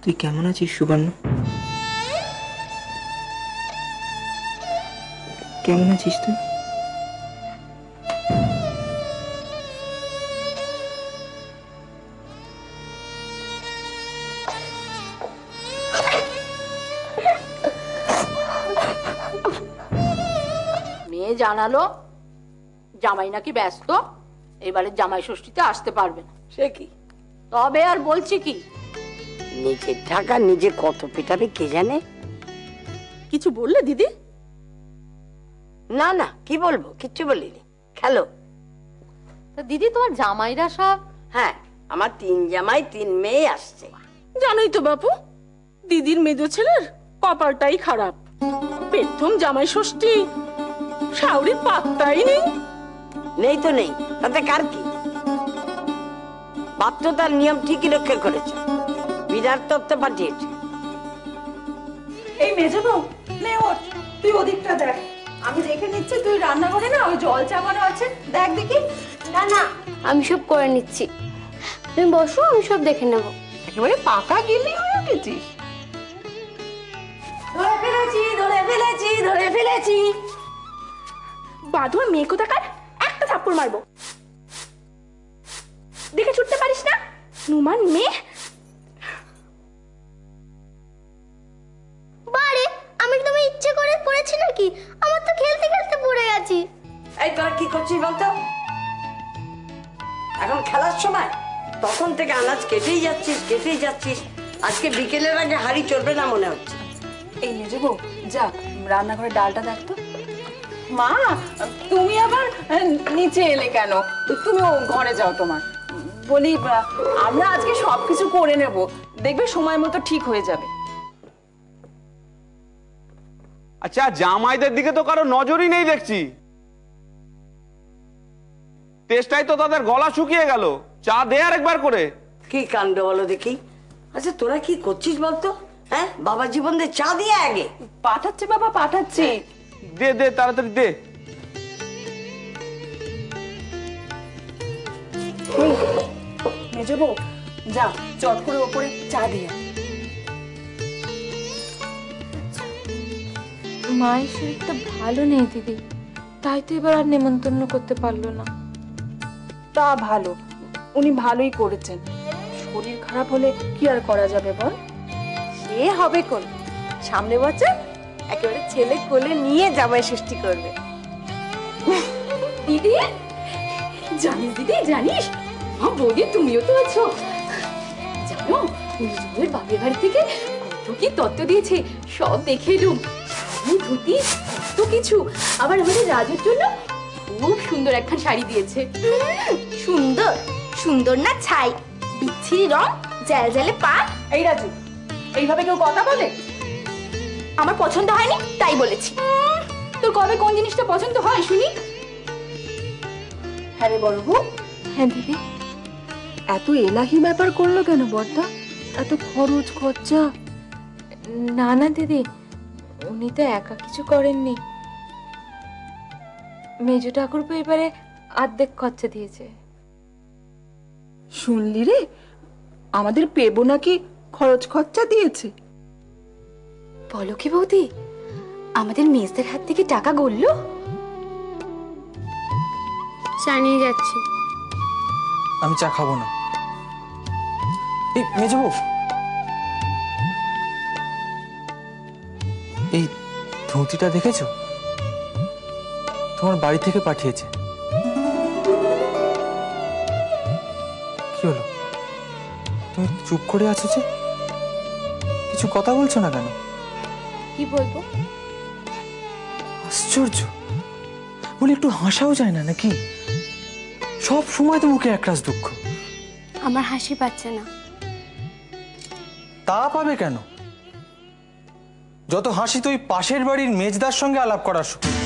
তুই কেমন আছিস সুবর্ণ? কেমন আছিস তুই? মেয়ে জানালো জামাই নাকি ব্যস্ত, এবারে জামাই ষষ্ঠীতে আসতে পারবে না। সে কি? তবে আর বলছি কি, নিজের ঢাকা নিজে কত পেটাবে কে জানে। কিছু বললে দিদি? না না, কি বলবো, কিচ্ছু বলিনি। খেলো। তা দিদি তোমার জামাইরা সব? হ্যাঁ, আমার 3 জামাই 3 মেয়ে আসছে। জানোই তো বাপু, দিদির মেজো ছেলের কপালটাই খারাপ। প্রথম জামাই ষষ্ঠী, শাওরির পাত্তাই নেই। নেই তো নেই, তাতে কার কি? বাপ তো তার নিয়ম ঠিকই রক্ষা করেছে, বিরাট তত্ত্ব পাঠিয়েছে। এই মেজো বউ, নে ওঠ, তুই ওদিকটা দেখ, আমি দেখে নিচ্ছি। তুই রান্নাঘরে না ওই জল চাপানো আছে, দেখ দেখি। না না, আমি সব করে নিচ্ছি, তুমি বসো, আমি সব দেখে নেব। একেবারে পাকা গিলি হয়ে উঠেছিস। ধরে ফেলেছি, ধরে ফেলেছি, ধরে ফেলেছি। বাঁধুর মেয়ে কোথাকার, একটা থাপ্পড় মারবো। দেখে ছুটতে পারিস না, নুমান মেয়ে। বারে, আমি কি তুমি ইচ্ছে করে পড়েছি নাকি? আমার তো খেলতে খেলতে পড়ে গেছি। এই তোরা কি করছিস বলতো? এখন খেলার সময়? তখন থেকে আনাজ কেটেই যাচ্ছিস। আজকে বিকেলের আগে হাড়ি চলবে না মনে হচ্ছে। এই মেজো বউ, যা রান্নাঘরে ডালটা দেখ তো। মা, তুমি আবার নিচে এলে কেন? তুমি ঘরে যাও। তোমার বলি, আমরা আজকে সবকিছু করে নেব, দেখবে সময় মতো ঠিক হয়ে যাবে। আচ্ছা, জামাইদের দিকে তো কারো নজরই নেই দেখছি। তেষ্টাই তো তাদের গলা শুকিয়ে গেল, চা দে আর একবার করে। কি কাণ্ড বলো দেখি। আচ্ছা তোরা কি করছিস বলতো? হ্যাঁ, বাবা জীবন দে, চা দিয়ে আগে। পাঠাচ্ছে বাবা, পাঠাচ্ছে। দে দে, তাড়াতাড়ি দে। মেজো বউ, যা চট করে ওপরে চা দিয়ে। মায়ের শরীরটা ভালো নেই দিদি, তাই তো এবার আর নেমন্তন্ন করতে পারলো না। তা ভালো, উনি ভালোই করেছেন। শরীর খারাপ হলে কি আর করা যাবে বল? সে হবে কোন, সামনে বছর একেবারে ছেলে কোলে নিয়ে জামাই ষষ্ঠী করবে। দিদি জানিস, দিদি জানিস, বৌদি তুমিও তো আছো। জানো নিজের বাপের বাড়ি থেকে কত কি তত্ত্ব দিয়েছে, সব দেখে এলুম। ধুতি কত কিছু, আবার আমাদের রাজুর জন্য খুব সুন্দর একখান শাড়ি দিয়েছে। সুন্দর সুন্দর না ছাই, বিচ্ছিরি রং, জ্যাল জ্যালে পা। এই রাজু, এইভাবে কেউ কথা বলে? আমার পছন্দ হয়নি তাই বলেছি। তোর কবে কোন জিনিসটা পছন্দ হয় শুনি? হ্যাঁ রে বড় বউ। হ্যাঁ দিদি। এত এলাহি ব্যাপার করলো কেন বড়দা? এত খরচ খরচা? না না দিদি, উনি তো একা কিছু করেননি, মেজো ঠাকুরপো এবারে অর্ধেক খরচা দিয়েছে। শুনলি রে, আমাদের পেবো নাকি খরচ খরচা দিয়েছে? বলো কি বৌদি, আমাদের মেয়েদের হাত থেকে টাকা গড়লো? চা নিয়ে যাচ্ছি। আমি চা খাবো না। এই মেজো বউ, এই ধুতিটা দেখেছো? তোমার বাড়ি থেকে পাঠিয়েছে। কি হলো, তুমি চুপ করে আছো যে? কিছু কথা বলছো না কেন? কি বলবো? আশ্চর্য, বলি একটু হাসাও যায় না নাকি? সব সময় তো মুখে একরাশ দুঃখ। আমার হাসি পাচ্ছে না। তা পাবে কেন? যত হাসি তো ওই পাশের বাড়ির মেজদার সঙ্গে আলাপ করার সময়।